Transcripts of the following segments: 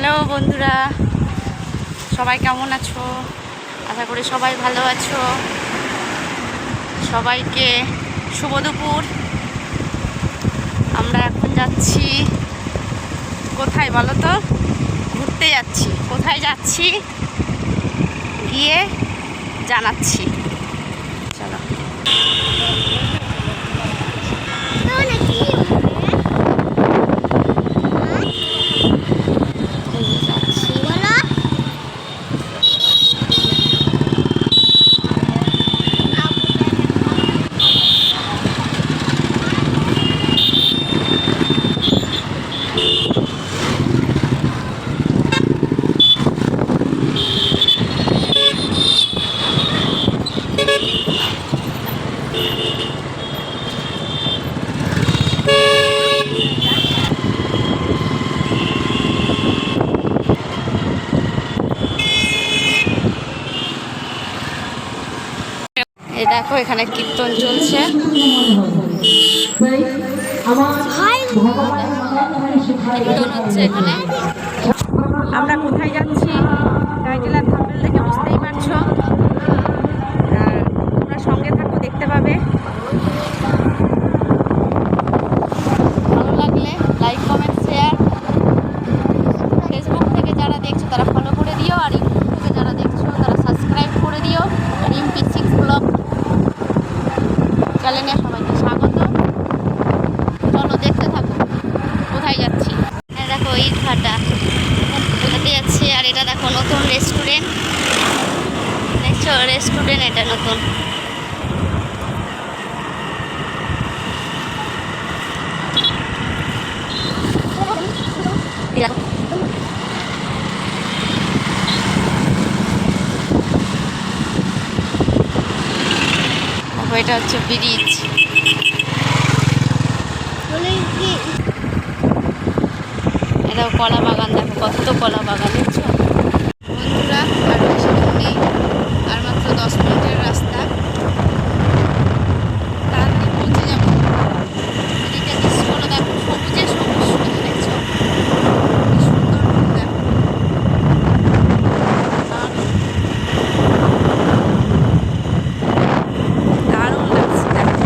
Hello বন্ধুরা, সবাই কেমন আছো? আশা করি সবাই ভালো আছো। সবাইকে শুভ দুপুর। আমরা এখন যাচ্ছি কোথায় বলো তো? ঘুরতে যাচ্ছি। কোথায় যাচ্ছি গিয়ে জানাচ্ছি। চলো। এই দেখো, এখানে কীর্তন চলছে। কীর্তন হচ্ছে এখানে। আমরা কোথায় যাচ্ছি টাইটেল আর থাম্বনেল দেখে বুঝতেই পারছো। আর তোমরা সঙ্গে থাকো, দেখতে পাবে। ভালো লাগলে লাইক, কমেন্ট, শেয়ার। ফেসবুক থেকে যারা দেখছো তারা ফলো করে দিও, আর ইউটিউব থেকে যারা দেখছো তারা সাবস্ক্রাইব করে দিও। রিম্পি 6 ব্লগ চ্যানেলে সবাইকে স্বাগত। চলো দেখতে থাকো কোথায় যাচ্ছি। হ্যাঁ দেখো, ইট ভাটা কোথাতে যাচ্ছি। আর এটা দেখো নতুন রেস্টুরেন্ট, দেখছো? রেস্টুরেন্ট এটা নতুন। এটা হচ্ছে ব্রিজ। এটা কলা বাগান, দেখো কত কলা বাগান, দেখছো বন্ধুরা? আর বেশি দূর নেই, আর মাত্র 10 মিনিটের রাস্তা। তাড়াতাড়ি পৌঁছে যাবো। এদিকে দৃশ্যগুলো দেখো, সবুজে সবুজ শুধু, দেখছো কি সুন্দর দেখো। দারুণ লাগছে দেখো।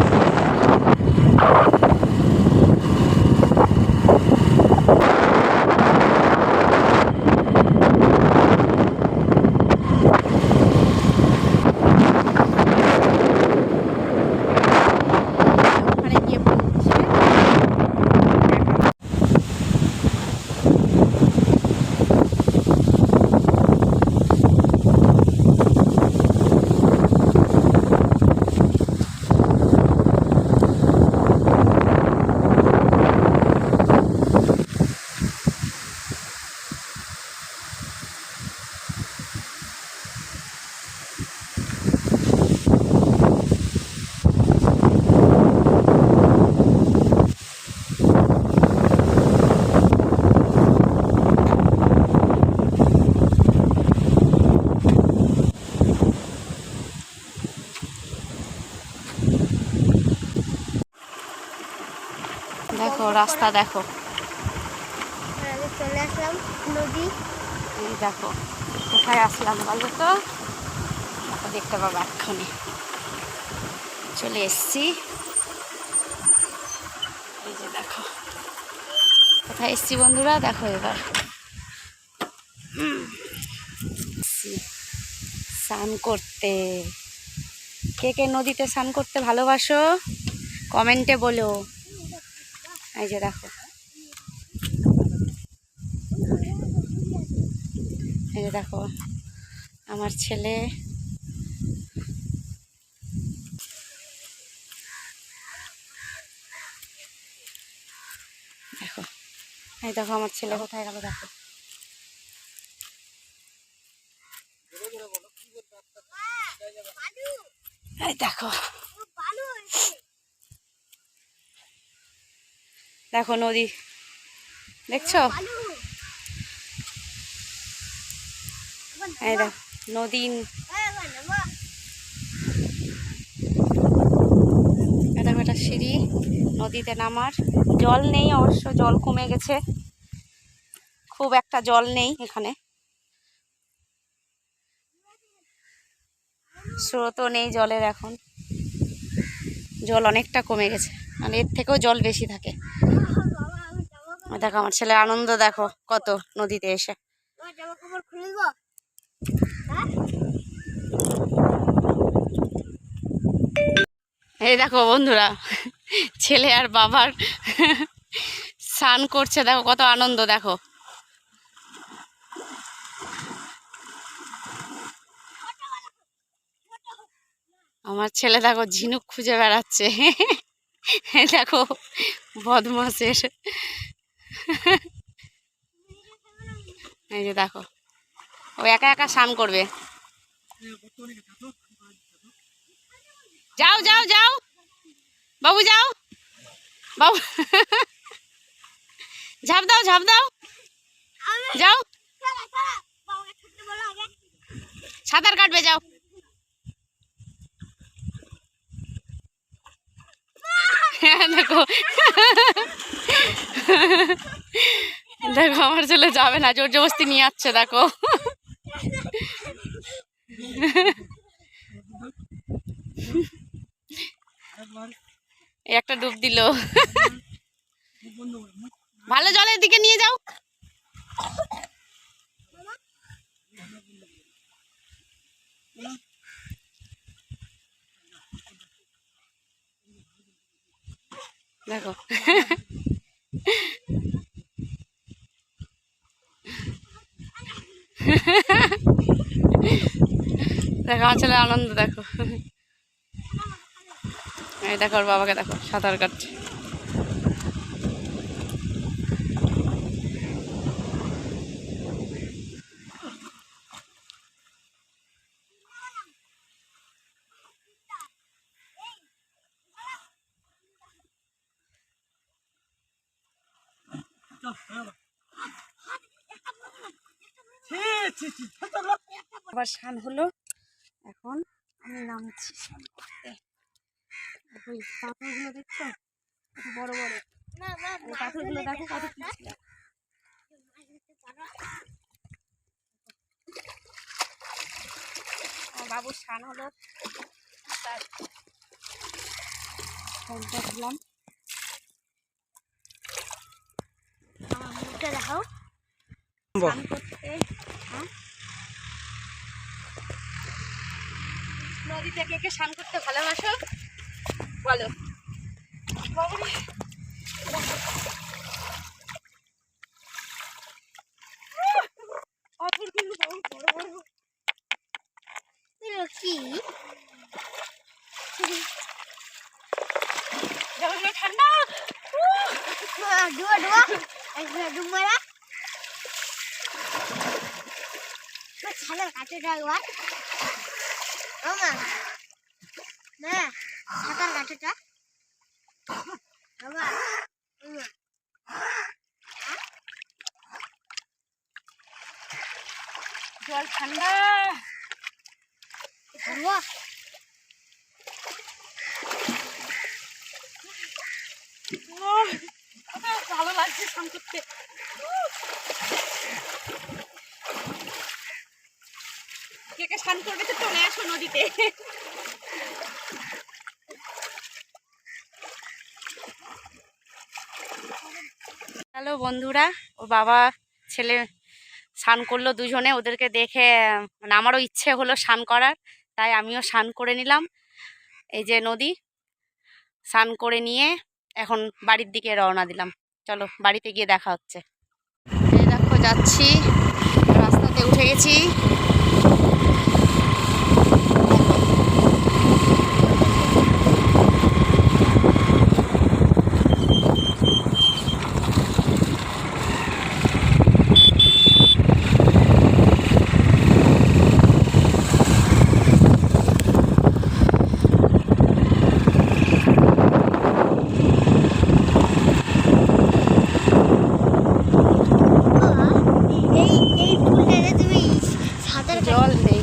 ওখানে গিয়ে পৌঁছে দেখো রাস্তা, দেখো চলে আসলাম নদী। এই দেখো কোথায় আসলাম বলো তো? দেখতে পাবো এক্ষুনি। চলে এসছি। এই যে দেখো কোথায় এসছি বন্ধুরা, দেখো এবার স্নান করতে। কে কে নদীতে স্নান করতে ভালোবাসো কমেন্টে বলো। এই যে দেখো, এই যে দেখো আমার ছেলে। দেখো, এই দেখো আমার ছেলে কোথায় গেল, দেখো। এই দেখো, দেখো নদী, দেখছো? এই দেখো নদী, দেখো একটা সিঁড়ি নদীতে নামার। জল নেই অবশ্য, জল কমে গেছে। খুব একটা জল নেই এখানে, স্রোতও নেই জলের এখন, জল অনেকটা কমে গেছে, মানে এর থেকেও জল বেশি থাকে। দেখো আমার ছেলের আনন্দ দেখো কত নদীতে এসে। এই দেখো বন্ধুরা, ছেলে আর বাবার স্নান করছে, দেখো কত আনন্দ দেখো। আমার ছেলে দেখো ঝিনুক খুঁজে বেড়াচ্ছে, দেখো বদমাসের। এই যে দেখো ও একা একা স্নান করবে। যাও যাও যাও বাবু, যাও বাবু, ঝাঁপ দাও ঝাঁপ দাও, যাও সাঁতার কাটবে, যাও। দেখো দেখো আমার ছেলে যাবে না, জোর জবরদস্তি নিয়ে যাচ্ছে দেখো। একটা ডুব দিল, ভালো জলের দিকে নিয়ে যাও। দেখো দেখো আমার ছেলে আনন্দ দেখো। এই দেখো ওর বাবাকে দেখো সাঁতার কাটছে। আবার স্নান হলো, এখন আমি নামছি স্নান করতে। ওই পাথরগুলো দেখছো কত বড় বড়, ওই পাথরগুলো দেখো কত পিছলা। আমার বাবুর স্নান হলো, তার ফোনটা দিলাম। আমার মুখটা দেখাও স্নান করতে। নদীতে কে কে স্নান করতে ভালোবাসো বলো। কি ঠান্ডা, ডুবা ডুবা ডুবা সাঁতার কাটে একবার, না সাঁতার কাটেটা জল ঠান্ডা, ভালো লাগছে স্নান করতে। কে কে স্নান করবে তো চলে আসো নদীতে। হ্যালো বন্ধুরা, ও বাবা ছেলে স্নান করলো দুজনে, ওদেরকে দেখে মানে আমারও ইচ্ছে হলো স্নান করার, তাই আমিও স্নান করে নিলাম। এই যে নদী, স্নান করে নিয়ে এখন বাড়ির দিকে রওনা দিলাম। চলো বাড়িতে গিয়ে দেখা হচ্ছে। এই দেখো যাচ্ছি, রাস্তাতে উঠে গেছি। জল নেই,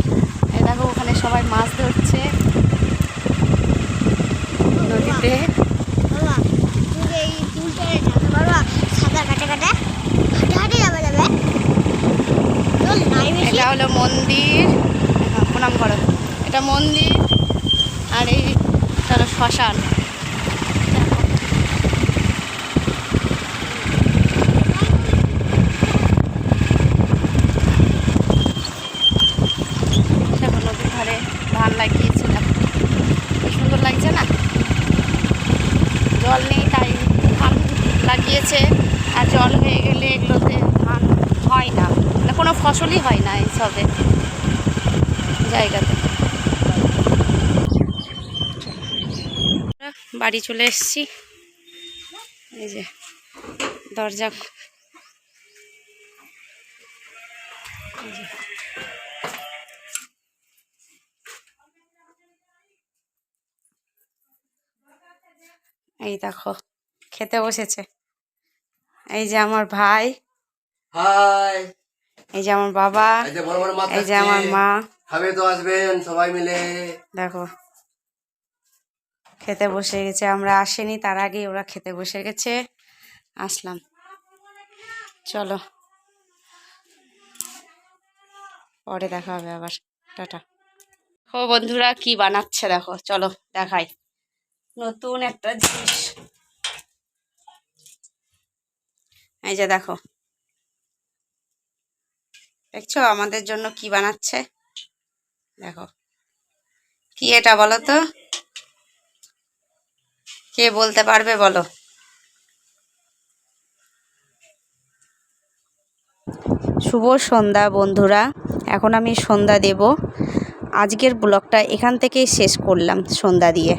এই দেখো ওখানে সবাই মাছ ধরছে নদীতে। সাঁতার কাটে কাটে হাঁটে হাঁটে যাবে যাবে। মন্দির, প্রণাম করো, এটা মন্দির আর এই হলো শ্মশান। দেখো নদীর ধারে ধান লাগিয়েছে, দেখো কি সুন্দর লাগছে না? জল নেই তাই ধান লাগিয়েছে, আর জল হয়ে গেলে এগুলোতে ধান হয় না, মানে কোনো ফসলই হয় না এইসবে জায়গাতে। বাড়ি চলে এসেছি, এই যে দরজা, এই দেখো খেতে বসেছে। এই যে আমার ভাই, হাই, এই যে আমার বাবা, এই যে বড় বড় মাছ এই যে আমার মা, খাবে তো আসবেন সবাই মিলে। দেখো খেতে বসে গেছে, আমরা আসিনি তার আগে ওরা খেতে বসে গেছে, আসলাম। চলো পরে দেখা হবে আবার, টাটা। ও বন্ধুরা কি বানাচ্ছে দেখো, চলো দেখাই নতুন একটা জিনিস। এই যে দেখো, দেখছো আমাদের জন্য কি বানাচ্ছে, দেখো কি এটা বলো তো, কে বলতে পারবে বলো? শুভ সন্ধ্যা বন্ধুরা, এখন আমি সন্ধ্যা দেব। আজকের ব্লগটা এখান থেকেই শেষ করলাম সন্ধ্যা দিয়ে।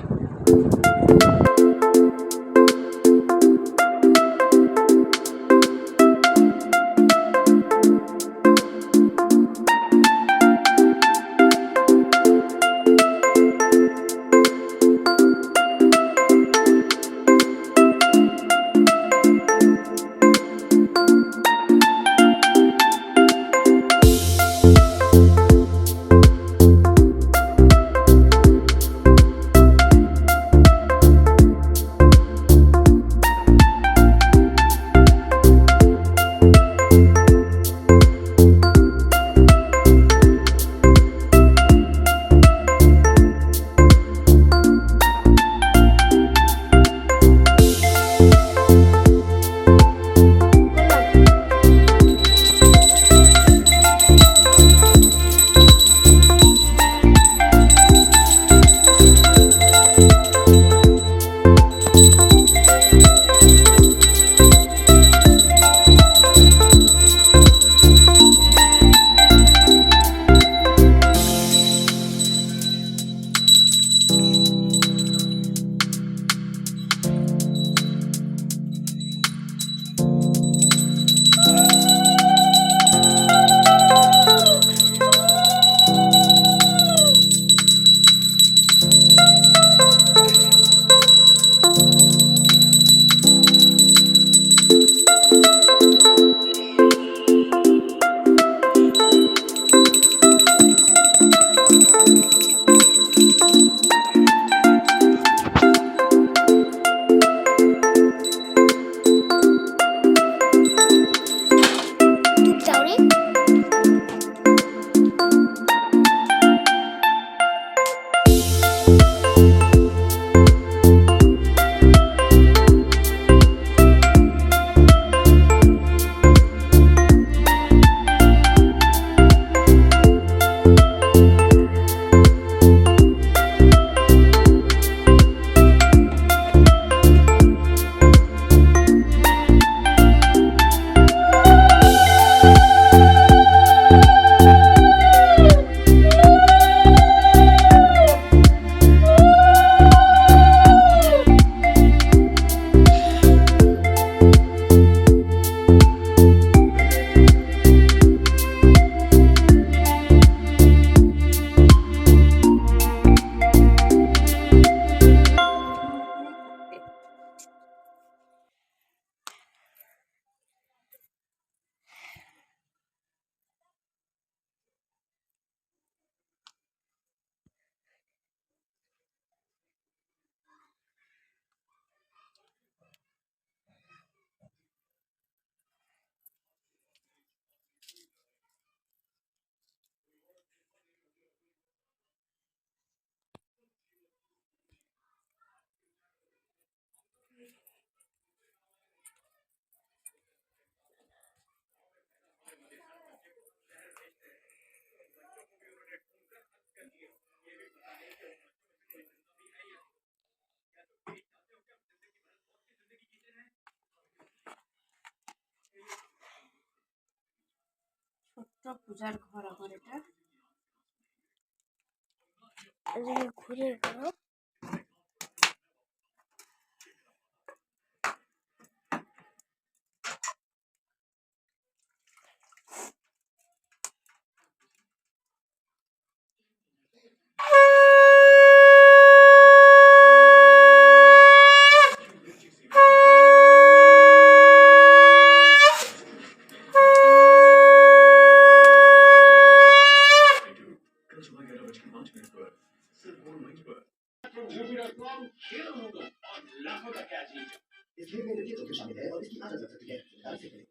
পূজার ঘর আমার এটা। এদিকে ঘুরে গেল। इसलिए मेरे लिए तो शामिल है और इसकी आदत रख सकती है ध्यान से करें